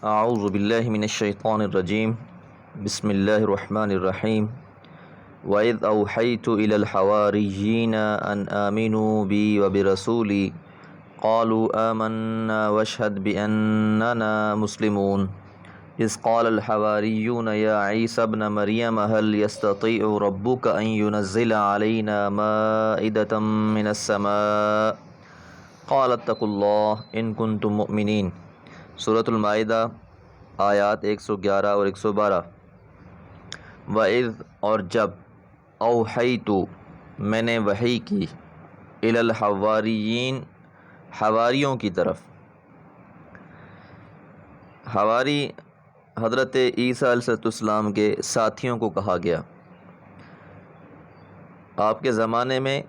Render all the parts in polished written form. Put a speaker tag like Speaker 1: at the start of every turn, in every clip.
Speaker 1: اعوذ باللہ من الشیطان الرجیم بسم اللہ الرحمن الرحیم وَإِذْ أَوْحَيْتُ إِلَى الْحَوَارِيِّينَ أَنْ آمِنُوا بِي وَبِرَسُولِي قَالُوا آمَنَّا وَاشْهَدْ بِأَنَّنَا مُسْلِمُونَ إِذْ قَالَ الْحَوَارِيُّونَ يَا عِيسَى ابْنَ مَرْيَمَ هَلْ يَسْتَطِيعُ رَبُّكَ أَنْ يُنَزِّلَ عَلَيْنَا مَائِدَةً مِنَ السَّمَاءِ قَالَ اتَّقُوا اللَّهَ إِن كُنتُم مُؤْمِنِينَ۔ سورۃ المائدہ آیات 111 اور 112۔ وَإِذْ اور جب اوحیتُ میں نے وحی کی الی الحواریین حواریوں کی طرف۔ حواری حضرت عیسیٰ علیہ السلام کے ساتھیوں کو کہا گیا۔ آپ کے زمانے میں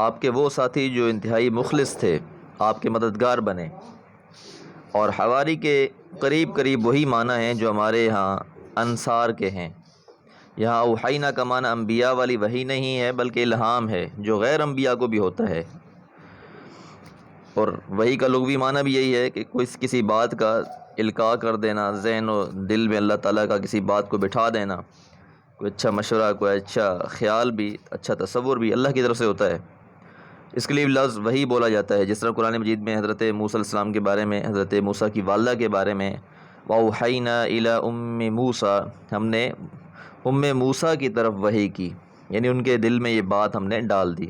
Speaker 1: آپ کے وہ ساتھی جو انتہائی مخلص تھے آپ کے مددگار بنے، اور حواری کے قریب قریب وہی معنی ہیں جو ہمارے ہاں انصار کے ہیں۔ یہاں اوحینا کا معنی انبیاء والی وحی نہیں ہے بلکہ الہام ہے جو غیر انبیاء کو بھی ہوتا ہے، اور وحی کا لغوی معنی بھی یہی ہے کہ کسی بات کا القاء کر دینا، ذہن و دل میں اللہ تعالیٰ کا کسی بات کو بٹھا دینا، کوئی اچھا مشورہ، کوئی اچھا خیال بھی، اچھا تصور بھی اللہ کی طرف سے ہوتا ہے۔ اس کے لیے لفظ وحی بولا جاتا ہے، جس طرح قرآن مجید میں حضرت موسیٰ علیہ السلام کے بارے میں، حضرت موسیٰ کی والدہ کے بارے میں وَأَوْحَيْنَا إِلَىٰ أُمِّ مُوسَىٰ، ہم نے موسیٰ کی طرف وحی کی، یعنی ان کے دل میں یہ بات ہم نے ڈال دی۔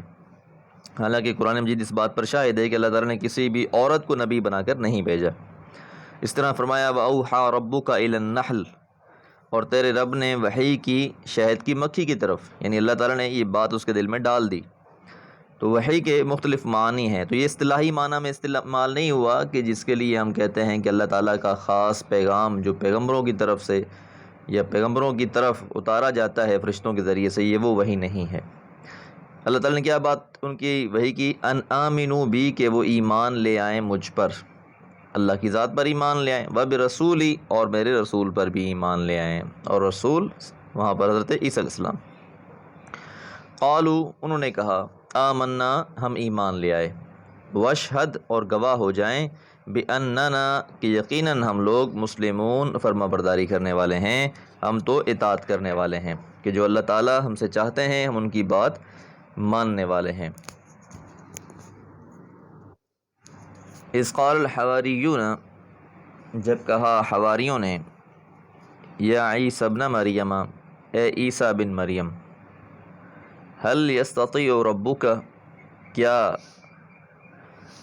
Speaker 1: حالانکہ قرآن مجید اس بات پر شاہد ہے کہ اللہ تعالیٰ نے کسی بھی عورت کو نبی بنا کر نہیں بھیجا۔ اس طرح فرمایا وَأَوْحَىٰ رَبُّكَ إِلَى النَّحْلِ، اور تیرے رب نے وحی کی شہد کی مکھی کی طرف، یعنی اللہ تعالیٰ نے یہ بات اس کے دل میں ڈال دی۔ تو وحی کے مختلف معنی ہیں، تو یہ اصطلاحی معنی میں استعمال نہیں ہوا کہ جس کے لیے ہم کہتے ہیں کہ اللہ تعالیٰ کا خاص پیغام جو پیغمبروں کی طرف سے یا پیغمبروں کی طرف اتارا جاتا ہے فرشتوں کے ذریعے سے، یہ وہ وحی نہیں ہے۔ اللہ تعالیٰ نے کیا بات ان کی وحی کی؟ ان آمنوا بی، کہ وہ ایمان لے آئیں مجھ پر، اللہ کی ذات پر ایمان لے آئیں، وبرسولی، اور میرے رسول پر بھی ایمان لے آئیں، اور رسول وہاں پر حضرت عیسیٰ علیہ السلام۔ قالو، انہوں نے کہا، آمنا، ہم ایمان لے آئے، واشہد، اور گواہ ہو جائیں، باننا، کہ یقیناً ہم لوگ مسلمون، فرما برداری کرنے والے ہیں، ہم تو اطاعت کرنے والے ہیں، کہ جو اللہ تعالیٰ ہم سے چاہتے ہیں ہم ان کی بات ماننے والے ہیں۔ اذ قال الحواریون، جب کہا حواریوں نے، یا عیسی ابن مریم، اے عیسیٰ بن مریم، هل یستطیع ربک، کیا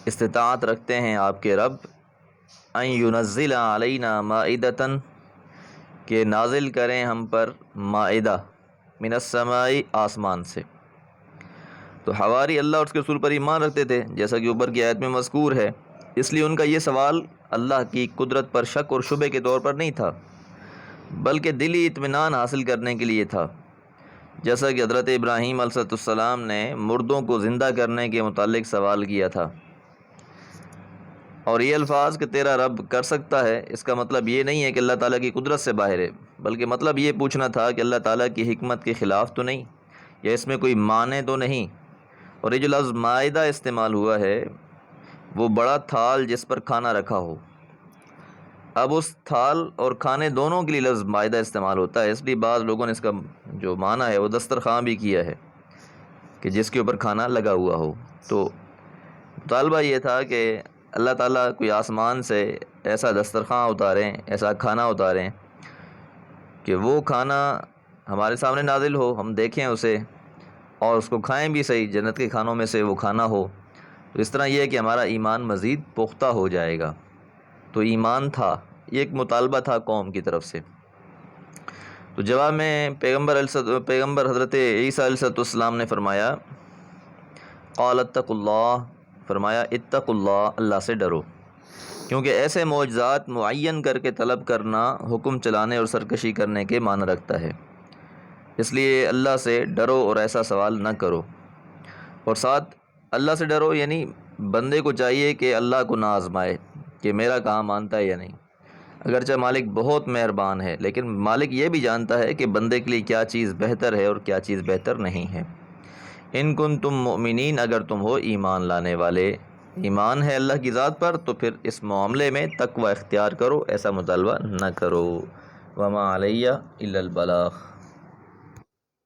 Speaker 1: استطاعت رکھتے ہیں آپ کے رب، ان ینزل علینا مائدۃ، کہ نازل کریں ہم پر مائدہ، من السماء، آسمان سے۔ تو حواری اللہ اور اس کے رسول پر ایمان رکھتے تھے جیسا کہ اوپر کی آیت میں مذکور ہے، اس لیے ان کا یہ سوال اللہ کی قدرت پر شک اور شبہ کے طور پر نہیں تھا بلکہ دلی اطمینان حاصل کرنے کے لیے تھا، جیسا کہ حضرت ابراہیم علیہ السلام نے مردوں کو زندہ کرنے کے متعلق سوال کیا تھا۔ اور یہ الفاظ کہ تیرا رب کر سکتا ہے، اس کا مطلب یہ نہیں ہے کہ اللہ تعالیٰ کی قدرت سے باہر ہے، بلکہ مطلب یہ پوچھنا تھا کہ اللہ تعالیٰ کی حکمت کے خلاف تو نہیں، یا اس میں کوئی معنی تو نہیں۔ اور یہ جو لفظ مائدہ استعمال ہوا ہے وہ بڑا تھال جس پر کھانا رکھا ہو، اب اس تھال اور کھانے دونوں کے لیے لفظ مائدہ استعمال ہوتا ہے، اس لیے بعض لوگوں نے اس کا جو معنی ہے وہ دسترخوان بھی کیا ہے کہ جس کے اوپر کھانا لگا ہوا ہو۔ تو مطالبہ یہ تھا کہ اللہ تعالیٰ کوئی آسمان سے ایسا دسترخوان اتاریں، ایسا کھانا اتاریں کہ وہ کھانا ہمارے سامنے نازل ہو، ہم دیکھیں اسے اور اس کو کھائیں بھی صحیح، جنت کے کھانوں میں سے وہ کھانا ہو، تو اس طرح یہ ہے کہ ہمارا ایمان مزید پختہ ہو جائے گا۔ تو ایمان تھا، یہ ایک مطالبہ تھا قوم کی طرف سے۔ تو جواب میں پیغمبر حضرت عیسیٰ علیہ السلام نے فرمایا، قال اتقوا اللہ، فرمایا اتقوا اللہ، اللہ سے ڈرو، کیونکہ ایسے معجزات معین کر کے طلب کرنا حکم چلانے اور سرکشی کرنے کے معنی رکھتا ہے، اس لیے اللہ سے ڈرو اور ایسا سوال نہ کرو۔ اور ساتھ اللہ سے ڈرو یعنی بندے کو چاہیے کہ اللہ کو نہ آزمائے کہ میرا کہاں مانتا ہے یا نہیں، اگرچہ مالک بہت مہربان ہے لیکن مالک یہ بھی جانتا ہے کہ بندے کے لیے کیا چیز بہتر ہے اور کیا چیز بہتر نہیں ہے۔ ان کنتم مؤمنین، اگر تم ہو ایمان لانے والے، ایمان ہے اللہ کی ذات پر تو پھر اس معاملے میں تقوی اختیار کرو، ایسا مطالبہ نہ کرو۔ وما علیہ الا البلاغ۔